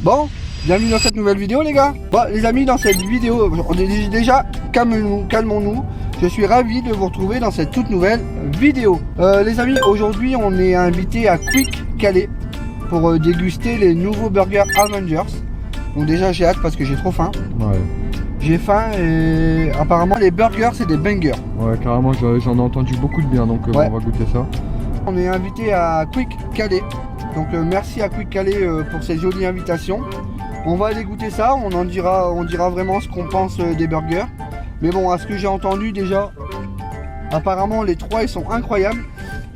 Bon, bienvenue dans cette nouvelle vidéo les gars. Bon les amis, dans cette vidéo, on est déjà, calmons-nous. Je suis ravi de vous retrouver dans cette toute nouvelle vidéo. Les amis, aujourd'hui on est invité à Quick Calais pour déguster les nouveaux burgers Avengers. Donc déjà j'ai hâte parce que j'ai trop faim. Ouais. J'ai faim et apparemment les burgers c'est des bangers. Ouais, carrément, j'en ai entendu beaucoup de bien, donc Ouais. on va goûter ça. On est invité à Quick Calais. Donc merci à Quick Calais pour cette jolie invitation. On va aller goûter ça, on dira vraiment ce qu'on pense des burgers. Mais bon, à ce que j'ai entendu déjà, apparemment les trois ils sont incroyables.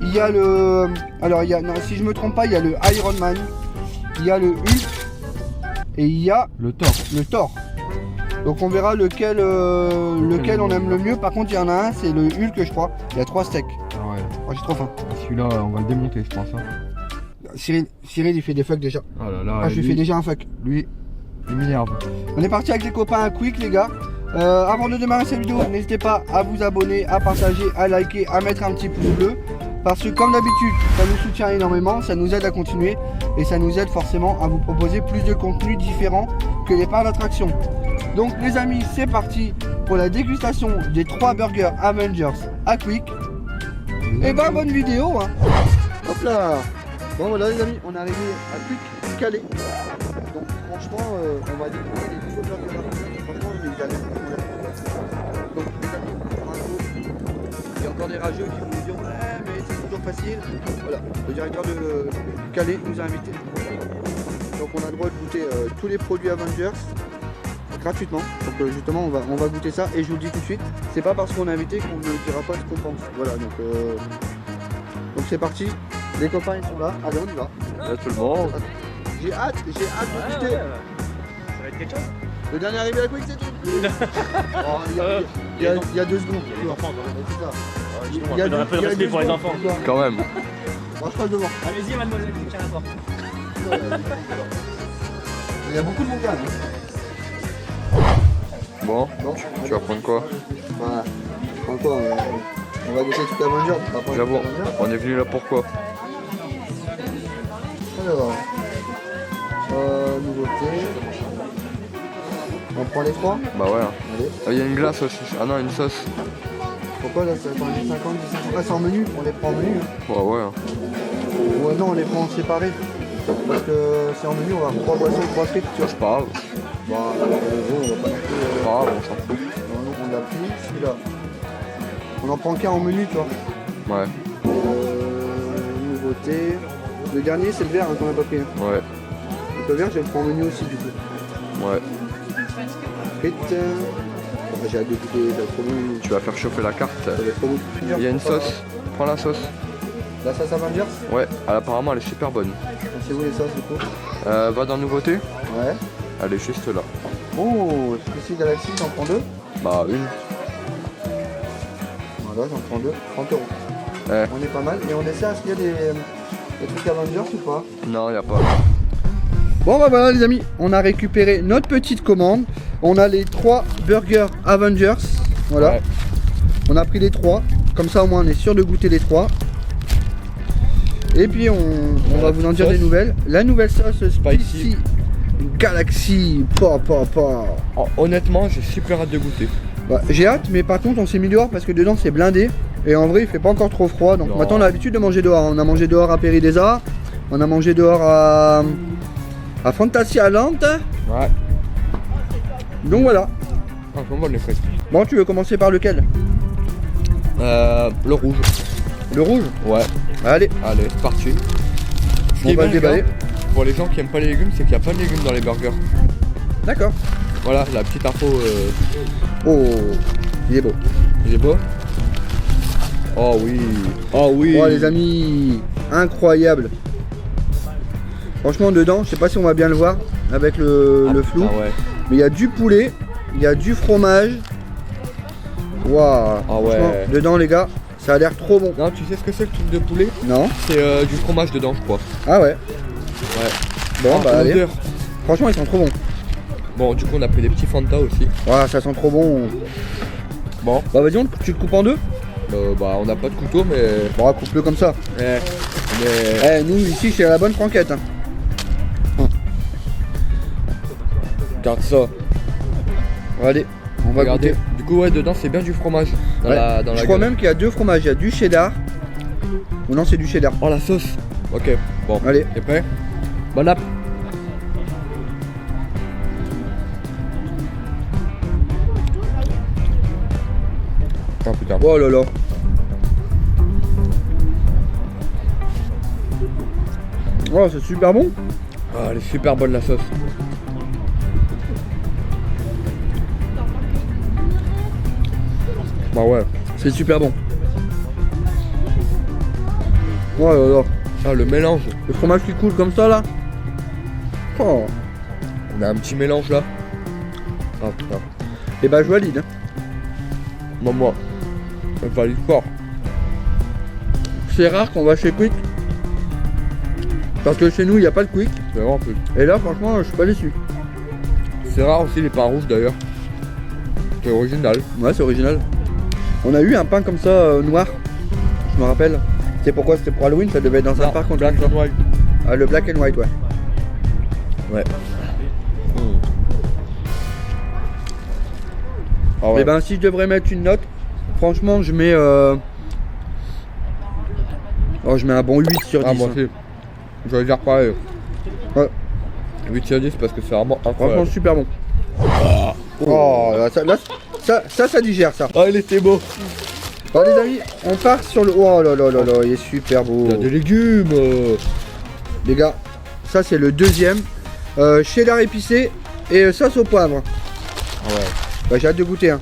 Il y a le... Alors il y a, non, si je me trompe pas, il y a le Iron Man, il y a le Hulk et il y a Le Thor. le Thor. Donc on verra lequel on aime le mieux. Par contre il y en a un, c'est le Hulk je crois. Il y a 3 steaks. Ah ouais. Oh, j'ai trop faim. Celui-là, on va le démonter, je pense. Hein. Cyril il fait des fucks déjà. Oh là là. Ah, je lui fais déjà un fuck. Lui, il m'énerve. On est parti avec les copains à Quick les gars. Avant de démarrer cette vidéo, n'hésitez pas à vous abonner, à partager, à liker, à mettre un petit pouce bleu. Parce que comme d'habitude, ça nous soutient énormément, ça nous aide à continuer et ça nous aide forcément à vous proposer plus de contenus différents que les parcs d'attraction. Donc les amis, c'est parti pour la dégustation des 3 burgers Avengers à Quick. Et bah bonne vidéo hein. Hop là. Bon voilà les amis, on est arrivé à Quick Calais. Donc franchement, on va découvrir les nouveaux burgers Avengers. Franchement, on est galère. Donc les amis, bravo. Il y a encore des rageux qui vont nous dire ouais mais c'est toujours facile. Voilà, le directeur de Calais nous a invités. Donc on a le droit de goûter tous les produits Avengers gratuitement. Donc justement on va goûter ça et je vous le dis tout de suite, c'est pas parce qu'on est invité qu'on ne dira pas ce qu'on pense. Voilà donc c'est parti. Les copains ils sont là, allez on y va. Là, tout le monde. J'ai hâte de goûter. Ça va être quelque chose. Le dernier arrivé à Quick c'est tout. Oh, il y a 2 secondes. Il y a des enfants, quand même. C'est ça. Il y a un peu de respect pour les enfants. Quand même. Moi je passe devant. Allez-y, mademoiselle, je tiens la porte. Il y a beaucoup de monde quand même. Bon, Bon, tu vas prendre quoi? voilà. Prends quoi on va goûter tout Avengers. On va prendre J'avoue, tout Avengers. on est venu là pourquoi? Alors, nouveauté. On prend les 3. Bah ouais. Allez. Ah, il y a une glace aussi. Ah non, une sauce. Pourquoi là c'est 50, 10, 50. Ah c'est en menu, on les prend en menu. Hein. Ouais, ouais. Ouais non on les prend séparés. Parce que c'est en menu, on va avoir 3 boissons, 3 frites, tu vois. C'est pas grave. Bon, on va pas non plus. C'est pas grave, on s'en fout. Non, on l'a pris, celui-là. On en prend qu'un en menu, tu vois. Ouais. Nouveauté. Le dernier c'est le vert hein, qu'on n'a pas pris. Hein. Ouais. Donc, le vert je vais le prendre en menu aussi du coup. Ouais. Frites. Bon, j'ai hâte de goûter, ça va être trop bon. Tu vas faire chauffer la carte. Ça va être trop bon. Il y a une sauce. Prends la sauce. La sauce Avengers. Ouais, apparemment elle est super bonne. C'est où les sauces du coup? Va dans nouveauté. Ouais. Elle est juste là. Oh, Suicide Galaxy, j'en prends 2. Bah une. Voilà, j'en prends 2. 30 €. Ouais. On est pas mal. Et on essaie, est-ce qu'il y a des trucs Avengers ou pas? Non, y a pas. Bon bah voilà les amis, on a récupéré notre petite commande. On a les 3 burgers Avengers. Voilà. Ouais. On a pris les 3. Comme ça au moins on est sûr de goûter les 3. Et puis on va vous en dire des nouvelles. La nouvelle sauce Spicy Galaxy. Oh, honnêtement, j'ai super hâte de goûter. Bah, j'ai hâte, mais par contre on s'est mis dehors parce que dedans c'est blindé. Et en vrai il fait pas encore trop froid. Donc Non. maintenant on a l'habitude de manger dehors. On a mangé dehors à Péri des Arts. On a mangé dehors à Fantasyland. Ouais. Donc voilà. Franchement, bonne les frites. Bon, tu veux commencer par lequel? Le rouge. Le rouge? Ouais. Allez, Allez, c'est parti. Ce qui on est va le bien, déballer. les gars, pour les gens qui aiment pas les légumes, c'est qu'il n'y a pas de légumes dans les burgers. D'accord. Voilà, la petite info. Oh, il est beau. Il est beau. Oh oui. Oh oui. Oh les amis, incroyable. Franchement dedans, je sais pas si on va bien le voir avec le flou. Ah ouais. Mais il y a du poulet, il y a du fromage. Waouh. Ah ouais. Franchement, dedans les gars, ça a l'air trop bon. Non, tu sais ce que c'est le truc de poulet? Non? C'est du fromage dedans, je crois. Ah ouais. Ouais. Bon bah allez. Odeur. Franchement ils sont trop bons. Bon, du coup, on a pris des petits Fanta aussi. Voilà, ça sent trop bon. Bon. Bah vas-y, tu le coupes en 2? Bah, on n'a pas de couteau, mais. Bon, coupe-le comme ça. Mais Nous ici c'est la bonne franquette. Hein. Regarde ça. Allez, on va Regardez. goûter. Du coup, ouais, dedans, c'est bien du fromage. Dans Ouais. la, dans la Je crois gueule. même qu'il y a deux fromages. Il y a du cheddar. Ou non, c'est du cheddar. Oh, la sauce. Ok, bon. Allez. T'es prêt? Bon app. Oh putain. Oh là là. Oh, c'est super bon. Ah, elle est super bonne la sauce. Bah ouais, c'est super bon. Oh là là. Ah, le mélange. Le fromage qui coule comme ça là. Oh. On a un petit mélange là. Ah putain. Et bah je valide. Hein. Moi. Ça valide fort. C'est rare qu'on va chez Quick. Parce que chez nous il n'y a pas de Quick. C'est vraiment plus. Et là franchement je suis pas déçu. C'est rare aussi les pains rouges d'ailleurs. C'est original. Ouais c'est original. On a eu un pain comme ça noir. Je me rappelle. C'est pourquoi c'était pour Halloween, ça devait être dans un parc. Black and white. Ah, le black and white ouais. Ouais. Ah ouais. Et ben si je devrais mettre une note, franchement je mets oh, je mets un bon 8 sur 10. Ah, moi hein. aussi. Je vais dire pareil. Ouais. 8 sur 10 parce que c'est vraiment Franchement incroyable. super bon. Oh là, ça digère ça. Ah, il était beau. Alors les amis, on part sur le... Oh là là là là, il est super beau. Il y a des légumes. Les gars, ça c'est le deuxième. Cheddar épicé et sauce au poivre. Ouais. Bah, j'ai hâte de goûter. Hein.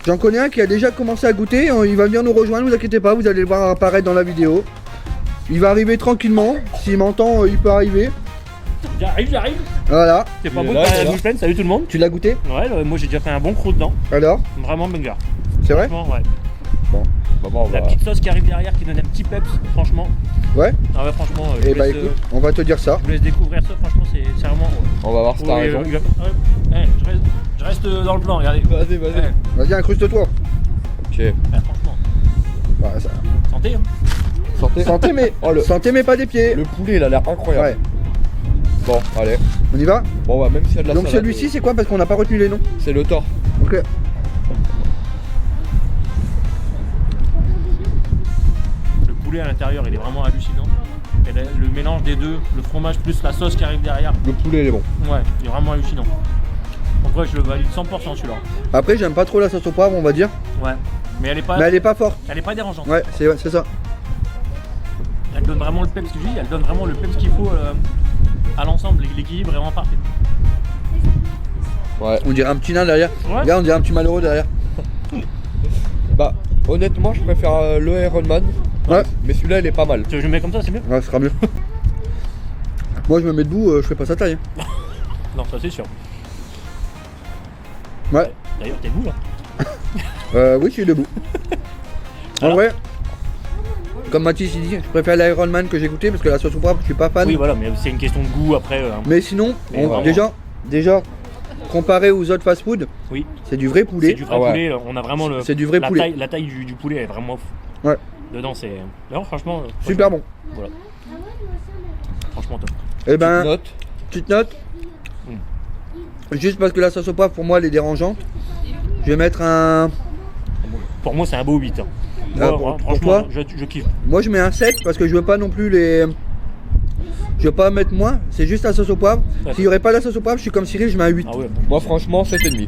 J'en connais un qui a déjà commencé à goûter. Il va venir nous rejoindre, ne vous inquiétez pas, vous allez le voir apparaître dans la vidéo. Il va arriver tranquillement. S'il m'entend, il peut arriver. J'arrive. Voilà. C'est pas Il est beau là, de il est faire là. la bouche pleine. Salut tout le monde. Tu l'as goûté? Ouais, moi j'ai déjà fait un bon croc dedans. Alors? Vraiment banger. C'est vrai? Franchement, ouais. Bah, bon, on La va... petite sauce qui arrive derrière qui donne un petit peps, franchement. Ouais? Ah ouais, franchement, je Et vous bah laisse, écoute, on va te dire ça. je vous laisse découvrir ça, franchement, c'est vraiment. On va voir si t'as raison. Je reste dans le plan, regardez. Vas-y, vas-y. Ouais, Vas-y, incruste-toi. Ok. franchement. Bah, ça- Santé, hein. Santé. Santé, mais... Oh, le... Santé, mais pas des pieds. le poulet, il a l'air incroyable. Ouais. Bon, allez. On y va? Bon, bah, même s'il y a de la Donc salade, celui-ci, c'est quoi? Parce qu'on n'a pas retenu les noms. c'est le tort. Ok. Le poulet à l'intérieur, il est vraiment hallucinant. Et le mélange des deux, le fromage plus la sauce qui arrive derrière, Le poulet, il est bon. ouais, il est vraiment hallucinant. Donc ouais, je le valide 100% celui-là. Après, j'aime pas trop la sauce au poivre, on va dire. Ouais. Mais elle est pas, Mais elle est pas forte. elle est pas dérangeante. Ouais, c'est ça. Elle donne vraiment le peps que je dis, elle donne vraiment le peps qu'il faut à l'ensemble, l'équilibre est vraiment parfait. Ouais. On dirait un petit nain derrière. Ouais. Regarde, on dirait un petit malheureux derrière. Bah, honnêtement, je préfère le Iron Man. Ouais. Mais celui-là, il est pas mal. Tu veux que je le mets comme ça, c'est mieux? Ouais, ce sera mieux. Moi, je me mets debout, je fais pas sa taille. hein. Non, ça c'est sûr. Ouais. D'ailleurs, t'es debout là? Oui, je suis debout. En Alors vrai, comme Mathis il dit, je préfère l'Iron Man que j'ai goûté parce que la sauce au poivre, je suis pas fan. Oui, voilà, mais c'est une question de goût après. Mais sinon, Mais vraiment. déjà, comparé aux autres fast-food, Oui, c'est du vrai c'est poulet. du vrai Ah ouais. poulet, on a vraiment le. C'est du vrai la poulet. Taille, la taille du poulet est vraiment ouf. Ouais. Dedans, c'est. Non, franchement. Super bon. Voilà. Franchement, top. Et ben, Note. petite note. Juste parce que la sauce au poivre, pour moi, elle est dérangeante. Je vais mettre un. Pour moi, c'est un beau 8. Hein. Ah, Moi, pour franchement, toi je kiffe. Moi, je mets un 7 parce que je veux pas non plus les. Je veux pas mettre moins, c'est juste la sauce au poivre. Ouais. S'il y aurait pas la sauce au poivre, je suis comme Cyril, je mets un 8. Ah ouais, Moi, franchement, 7,5.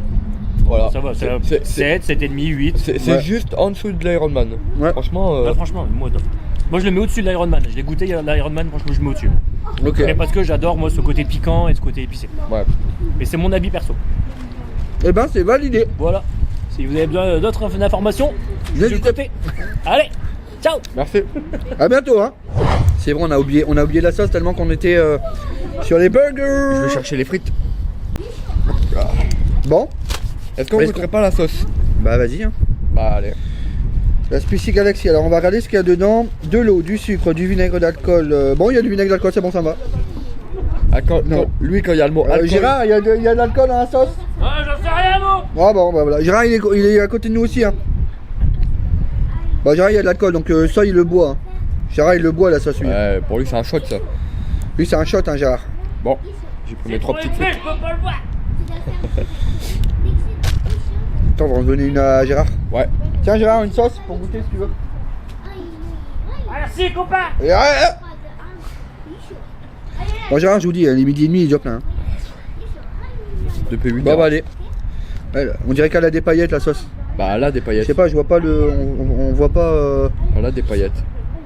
Voilà. ça va, c'est C'est- 7, 7,5, 8. C'est Ouais. juste en dessous de l'Iron Man. Ouais. Franchement, Ouais, franchement, moi, top. Moi, je le mets au-dessus de l'Iron Man. Je l'ai goûté l'Iron Man, franchement, je le mets au-dessus. Ok. Mais parce que j'adore, moi, ce côté piquant et ce côté épicé. ouais. Mais c'est mon avis perso. Et ben, c'est validé. Voilà. Si vous avez besoin d'autres informations, je suis de N'hésitez côté. Allez, ciao. Merci. À bientôt, hein. C'est vrai, on a oublié la sauce tellement qu'on était sur les burgers. Je vais chercher les frites. Bon, Est-ce qu'on Est-ce goûterait pas la sauce? bah vas-y. Hein. Bah, allez. La Spicy Galaxy. Alors, on va regarder ce qu'il y a dedans. De l'eau, du sucre, du vinaigre d'alcool. Bon, il y a du vinaigre d'alcool, c'est bon, ça me va. Ah, Non. lui, quand il y a le mot alcool. Gérard, il y a de l'alcool dans la sauce. Ah, j'en sais rien, moi. Ah bon, bah voilà. Gérard, il est à côté de nous aussi. Hein. Bah, Gérard, il y a de l'alcool, donc ça, il le boit. Hein. Gérard, il le boit, la sauce, lui. Ouais, pour lui, c'est un shot, ça. Lui, c'est un shot, hein, Gérard. Bon, j'ai pris mes 3 petites frites. je peux pas le voir. Attends, on va en donner une à Gérard. Ouais. Tiens Gérard, une sauce pour goûter si tu veux. Merci, copain. Et bon Gérard, je vous dis, il est midi et demi, il est déjà plein. Hein. Depuis 8 Bon heures. bah allez. Ouais, on dirait qu'elle a des paillettes la sauce. Bah là des Je paillettes. sais pas, je vois pas le. On voit pas. Ah, là des paillettes.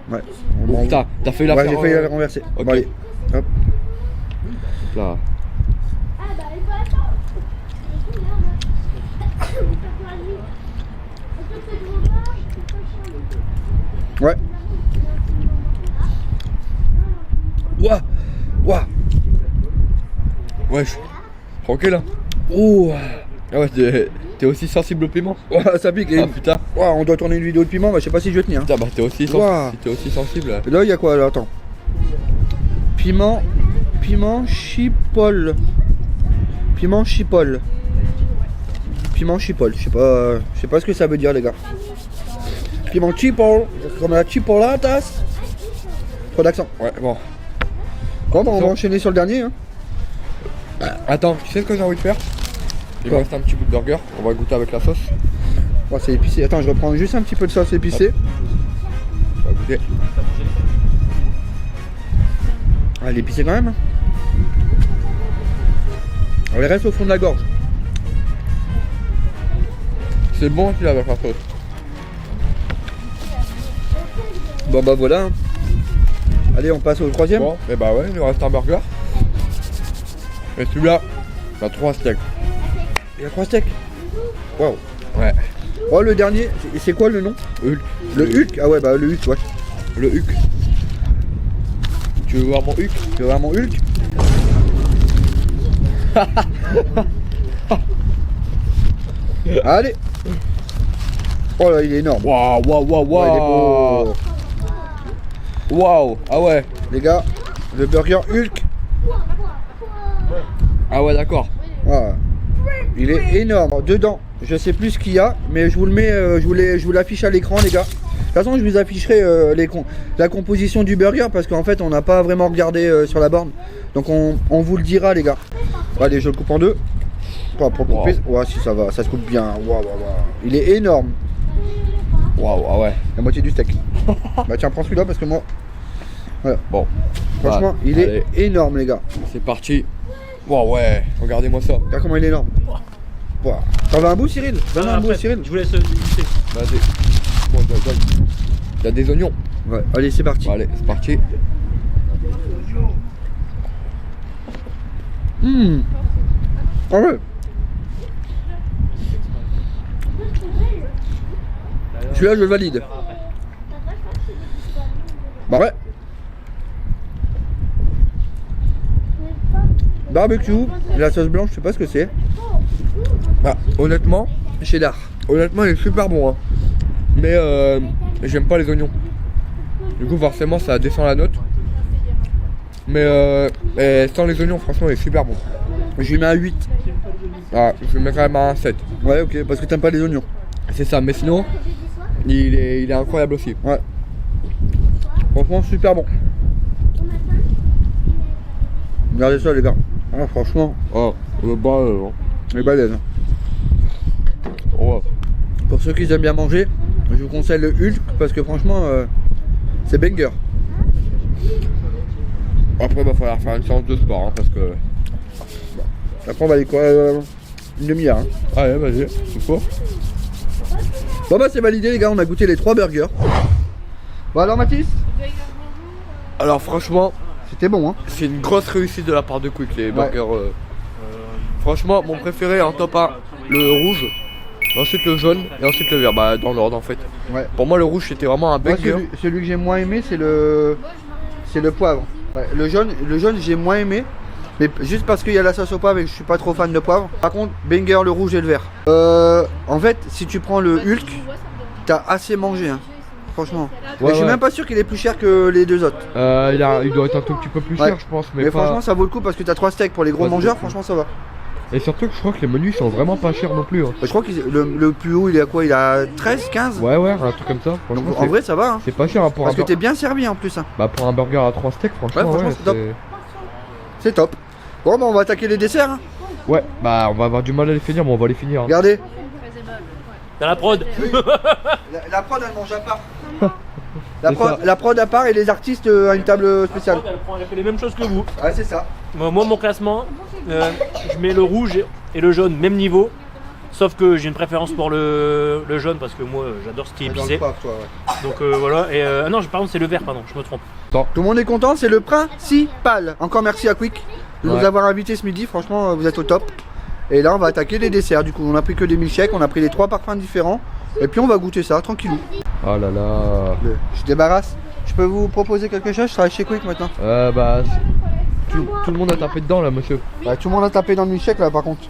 Ouais. Oh, putain, t'as fait la Ouais, faire, j'ai failli la renverser. Ok. Bon allez. Hop. Là. Ouais. Ouah. Ouah. Wesh. Tranquille hein. Ouh. Ah ouais, t'es aussi sensible au piment. Ouah, ça pique. Ah putain. Ouah, on doit tourner une vidéo de piment, bah je sais pas si je vais tenir. Putain, bah t'es aussi, Ouah. si t'es aussi sensible. Et là, il y a quoi là? Attends. Piment. Piment chipol. Piment chipol. Piment chipol. Je sais pas ce que ça veut dire, les gars. Piment chipol. Comme la chipolatas. Trop d'accent. Ouais, bon. Bon, bah, on va enchaîner sur le dernier. Hein. Attends, tu sais ce que j'ai envie de faire? Il me Quoi? reste un petit bout de burger, on va goûter avec la sauce. Oh, c'est épicé. Attends, je reprends juste un petit peu de sauce épicée. On va goûter. Ah, elle est épicée quand même. Hein. Elle reste au fond de la gorge. C'est bon aussi avec la sauce. Bon, bah voilà. Hein. Allez, on passe au troisième. Bon, et bah ouais, il nous reste un burger. Et celui-là, bah 3 steaks. Il y a 3 steaks. Waouh. Ouais. Oh, le dernier, c'est quoi le nom? Hulk. Le Hulk. Ah ouais, bah le Hulk, ouais. Le Hulk. Tu veux voir mon Hulk? Tu veux voir mon Hulk? Allez. Oh là, il est énorme. Waouh, waouh, waouh, Ouais, il est beau. waouh. Waouh, ah ouais. Les gars, le burger Hulk. Ah ouais, d'accord. Ouais. Il est énorme. Dedans, je sais plus ce qu'il y a, mais je vous le mets, je vous l'affiche à l'écran, les gars. De toute façon, je vous afficherai la composition du burger parce qu'en fait, on n'a pas vraiment regardé sur la borne. Donc, on vous le dira, les gars. Allez, je le coupe en deux. Pas pour couper. Ouais, si ça va, ça se coupe bien. Waouh, waouh, waouh. Il est énorme. Waouh, ah ouais. La moitié du steak. Bah, tiens, prends celui-là parce que moi. Voilà. Bon. Franchement, Bah, il allez, est énorme, les gars. c'est parti. Waouh, ouais. Regardez-moi ça. Regarde comment il est énorme. Wow. T'en veux un bout, Cyril? Donne un bout, Après, Cyril. je vous laisse goûter. Vas-y. Bon, il y a des oignons. Ouais, allez, c'est parti. Bon, allez, c'est parti. Ah ouais. Celui-là, je le valide. Bah ouais. Barbecue, la sauce blanche, je sais pas ce que c'est. Bah, honnêtement, Cheddar. honnêtement, il est super bon. Hein. Mais j'aime pas les oignons. Du coup, forcément, ça descend la note. Mais sans les oignons, franchement, il est super bon. Je lui mets un 8. Ah, je vais mettre quand même un 7. Ouais, ok, parce que t'aimes pas les oignons. C'est ça, mais sinon, il est incroyable aussi. Ouais. Franchement, super bon. Regardez ça, les gars. Ah, franchement, Oh, il est balèze. oh. Pour ceux qui aiment bien manger, je vous conseille le Hulk parce que franchement, c'est banger. Après, il va falloir faire une séance de sport hein, parce que. Après, on va aller quoi une demi-heure. Hein. Allez, vas-y, il faut. Bon, bah, c'est validé, les gars. On a goûté les 3 burgers. Bon, alors, Mathis, Alors, franchement, c'était bon, hein. c'est une grosse réussite de la part de Quick, les burgers. Franchement, mon préféré en top 1, le rouge, ensuite le jaune et ensuite le vert. Bah, dans l'ordre en fait. Ouais. Pour moi, le rouge c'était vraiment un Moi, banger. celui que j'ai moins aimé, c'est le poivre. Ouais, le jaune, j'ai moins aimé. Mais juste parce qu'il y a la sauce au poivre et que je suis pas trop fan de poivre. Par contre, banger le rouge et le vert. En fait, si tu prends le Hulk, t'as assez mangé, hein. Franchement. Ouais, Mais je suis ouais. même pas sûr qu'il est plus cher que les deux autres. Il doit être un tout petit peu plus Ouais. cher, je pense. Mais pas... franchement, ça vaut le coup parce que t'as 3 steaks pour les gros Ouais, ça mangeurs. vaut le coup. Franchement, ça va. Et surtout que je crois que les menus sont vraiment pas chers non plus. Hein. Je crois que le plus haut, il est à quoi? Il a 13, 15. Ouais, ouais, un truc comme ça. Donc Franchement, en vrai, ça va. Hein. c'est pas cher hein, pour Parce que un t'es bien servi en plus. Hein. Bah, pour un burger à 3 steaks, franchement, Ouais, franchement, ouais, c'est top. C'est top. Bon, bah, on va attaquer les desserts. Hein. Ouais, bah on va avoir du mal à les finir, mais on va les finir. Hein. Regardez, Dans la prod. la prod elle mange à part. C'est ça. La prod à part et les artistes à une table spéciale. Elle fait les mêmes choses que vous. Ouais, c'est ça. Moi, mon classement, je mets le rouge et le jaune même niveau. Sauf que j'ai une préférence pour le jaune parce que moi j'adore ce qui est Dans le épicé. poivre, toi, ouais. Donc voilà. Et ah non, par contre c'est le vert, pardon, je me trompe. Tout le monde est content, c'est le principal. Encore merci à Quick de nous Ouais. avoir invités ce midi, franchement vous êtes au top. Et là on va attaquer les desserts, du coup on a pris que des milkshakes, on a pris les 3 parfums différents. Et puis on va goûter ça, tranquillou. Oh là là. Je débarrasse. Je peux vous proposer quelque chose? Je travaille chez Quick maintenant. Bah, tout le monde a tapé dedans là, monsieur. Bah, tout le monde a tapé dans le milkshake là par contre.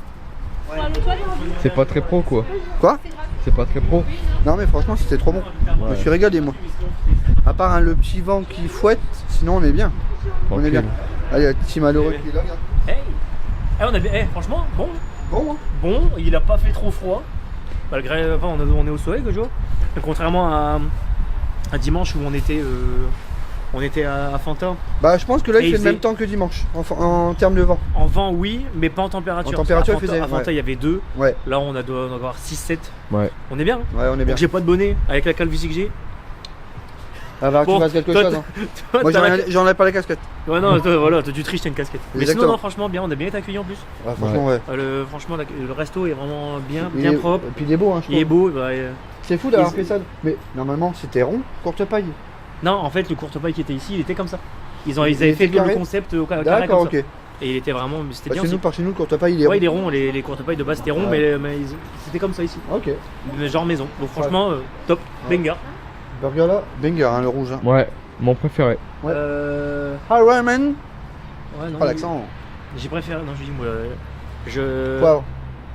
C'est pas très pro quoi. Quoi? C'est pas très pro. Non mais franchement c'était trop bon. Je me suis régalé moi. À part le petit vent qui fouette, sinon on est bien. On est Tranquille. bien. Allez, le petit malheureux qui est là, regarde. Hey, on a bien. Franchement, bon. Bon, hein. Bon, il a pas fait trop froid. Malgré. Enfin, on est au soleil, Gojo. Et contrairement à dimanche où on était à Fantin. Bah je pense que là Et il il fait le faisait- même temps que dimanche en termes de vent. En vent, oui, mais pas en température. En température, à il faisait, Fantin, ouais. il y avait 2. Ouais, Là, on doit avoir 6-7. Ouais. On est bien. ouais on est bien. Donc, j'ai pas de bonnet avec la calvitie que j'ai. Ah bah Bon, tu fasses quelque toi, chose. Hein. Toi, Moi t'as la- j'en ai pas la casquette. Ouais, non, toi, voilà, toi, tu triches, t'as une casquette. Mais sinon, Exactement. non, franchement, bien, on a bien été accueillis en plus. Ah, franchement ouais. Franchement, le resto est vraiment bien, Il bien est- propre. Et puis il est beau hein, je Il est trouve. beau. Bah, C'est fou d'avoir il- fait ça. Mais normalement c'était rond, courte paille. Non, en fait, le courte paille qui était ici, il était comme ça. Ils Il avaient était fait carré le concept au carré D'accord, comme ok. ça. Et il était vraiment. C'était Bah, bien chez aussi. nous, par chez nous, le courte paille il est Ouais, rond. il est rond, les courtes pailles de base c'était rond, Ouais. mais c'était comme ça ici. Ok. Genre maison. Donc franchement, top, Ouais. banger. Burger là, banger hein, le rouge. Hein. Ouais, mon préféré. Ouais. Ouais, Hi Ramen. non, Oh l'accent. j'ai préféré. Non, je dis moi. Poivre.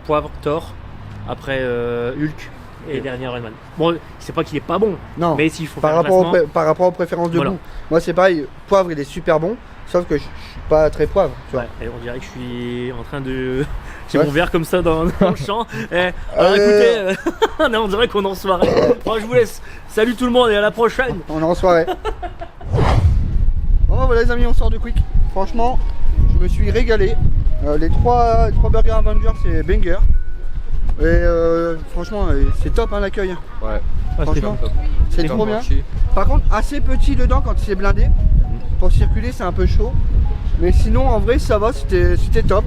Poivre, Thor. Après Hulk. Et dernier Iron Man. Bon, c'est pas qu'il est pas bon, Non. mais s'il faut Par faire un rapport, classement, par rapport aux préférences de Voilà. goût. Moi c'est pareil, poivre il est super bon, sauf que je suis pas très poivre, tu vois. ouais, et on dirait que je suis en train de. J'ai Ouais. mon verre comme ça dans le champ. Alors écoutez, non, on dirait qu'on est en soirée. Bon, je vous laisse. Salut tout le monde et à la prochaine. On est en soirée. Bon voilà les amis, on sort de Quick. Franchement, je me suis régalé. Les trois burgers Avengers c'est banger. Et franchement c'est top hein, l'accueil. Ouais. Franchement, c'est C'est trop bon, bien. Par contre assez petit dedans quand c'est blindé. Pour circuler c'est un peu chaud. Mais sinon en vrai ça va, c'était top.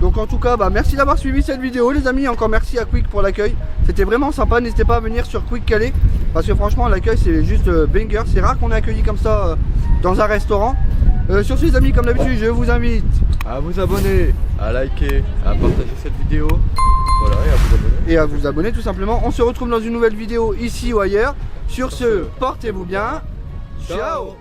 Donc en tout cas bah, merci d'avoir suivi cette vidéo les amis. Encore merci à Quick pour l'accueil. C'était vraiment sympa, n'hésitez pas à venir sur Quick Calais. Parce que franchement l'accueil c'est juste banger. C'est rare qu'on ait accueilli comme ça dans un restaurant. Sur ce les amis, comme d'habitude je vous invite À vous abonner, à liker, à partager cette vidéo. Voilà, et à vous abonner. et à vous abonner tout simplement. On se retrouve dans une nouvelle vidéo ici ou ailleurs. Sur ce, portez-vous bien. Ciao.